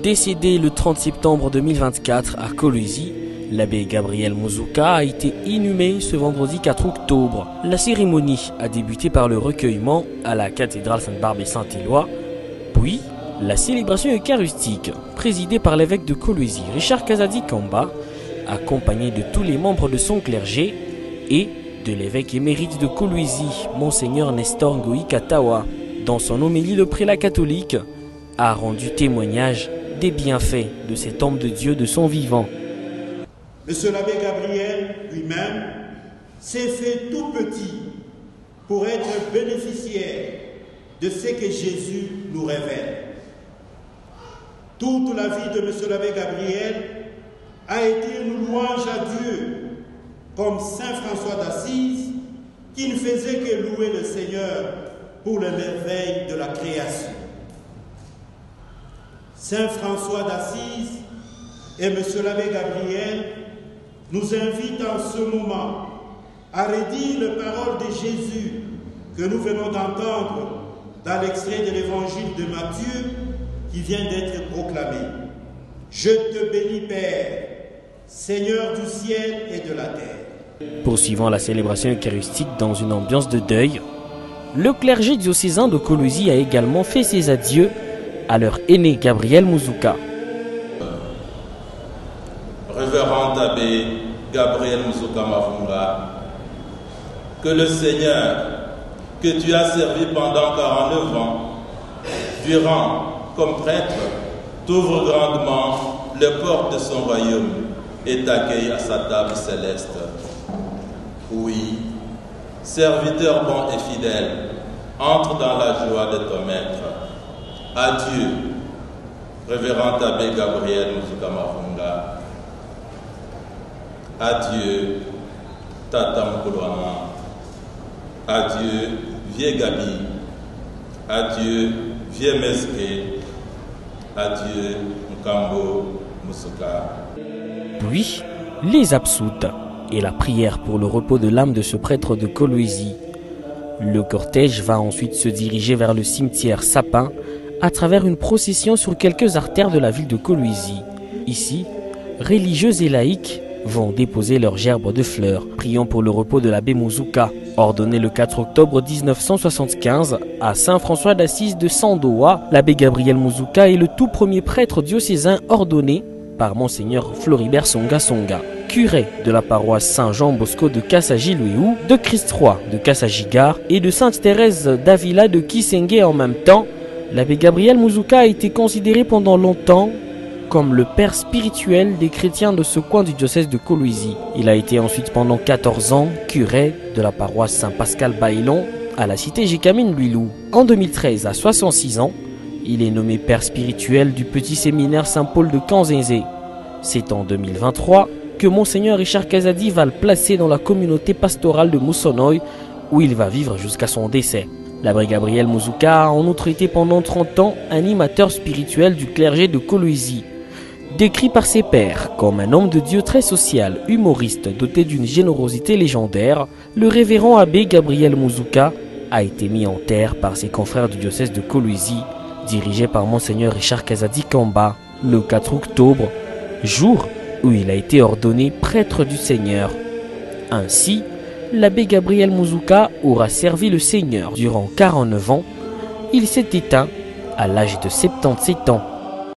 Décédé le 30 septembre 2024 à Kolwezi, l'abbé Gabriel Muzuka a été inhumé ce vendredi 4 octobre. La cérémonie a débuté par le recueillement à la cathédrale Sainte-Barbe et Saint-Éloi, puis la célébration eucharistique présidée par l'évêque de Kolwezi, Richard Kazadi Kamba, accompagné de tous les membres de son clergé et de l'évêque émérite de Kolwezi, Monseigneur Nestor Ngoï Katawa. Dans son homélie, le prélat catholique a rendu témoignage des bienfaits de cet homme de Dieu de son vivant. Monsieur l'abbé Gabriel lui-même s'est fait tout petit pour être bénéficiaire de ce que Jésus nous révèle. Toute la vie de monsieur l'abbé Gabriel a été une louange à Dieu, comme saint François d'Assise, qui ne faisait que louer le Seigneur pour les merveilles de la création. Saint François d'Assise et monsieur l'abbé Gabriel nous invitent en ce moment à redire les paroles de Jésus que nous venons d'entendre dans l'extrait de l'évangile de Matthieu qui vient d'être proclamé. Je te bénis, Père, Seigneur du ciel et de la terre. Poursuivant la célébration eucharistique dans une ambiance de deuil, le clergé diocésain de Kolwezi a également fait ses adieux à leur aîné Gabriel Muzuka. Révérend abbé Gabriel Muzuka Mavunga, que le Seigneur que tu as servi pendant 49 ans, durant comme prêtre, t'ouvre grandement les portes de son royaume et t'accueille à sa table céleste. Oui, serviteur bon et fidèle, entre dans la joie de ton maître. Adieu, révérend abbé Gabriel Muzuka Mavunga. Adieu, Tata Moukoulwana. Adieu, vieux Gabi. Adieu, vieux Meske. Adieu, Mukambo Musuka. Puis, les absoutes et la prière pour le repos de l'âme de ce prêtre de Kolwezi. Le cortège va ensuite se diriger vers le cimetière Sapin à travers une procession sur quelques artères de la ville de Kolwezi. Ici, religieux et laïcs vont déposer leurs gerbes de fleurs. Prions pour le repos de l'abbé Muzuka, ordonné le 4 octobre 1975 à Saint François d'Assise de Sandoa. L'abbé Gabriel Muzuka est le tout premier prêtre diocésain ordonné par Monseigneur Floribert Songa Songa, curé de la paroisse Saint-Jean Bosco de Kassaji-Louéou, de Christ-Roi de Kassaji-Gare et de Sainte-Thérèse d'Avila de Kisenge en même temps. L'abbé Gabriel Muzuka a été considéré pendant longtemps comme le père spirituel des chrétiens de ce coin du diocèse de Kolwezi. Il a été ensuite pendant 14 ans curé de la paroisse Saint-Pascal-Baïlon à la cité Gécamine-Luilou. En 2013, à 66 ans, il est nommé père spirituel du petit séminaire Saint-Paul de Kanzenzé. C'est en 2023 que Monseigneur Richard Kazadi va le placer dans la communauté pastorale de Moussonoï où il va vivre jusqu'à son décès. L'abbé Gabriel Muzuka a en outre été pendant 30 ans animateur spirituel du clergé de Kolwezi. Décrit par ses pairs comme un homme de Dieu très social, humoriste, doté d'une générosité légendaire, le révérend abbé Gabriel Muzuka a été mis en terre par ses confrères du diocèse de Kolwezi, dirigé par Monseigneur Richard Kazadi Kamba, le 4 octobre, jour où il a été ordonné prêtre du Seigneur. Ainsi, l'abbé Gabriel Muzuka aura servi le Seigneur durant 49 ans. Il s'est éteint à l'âge de 77 ans.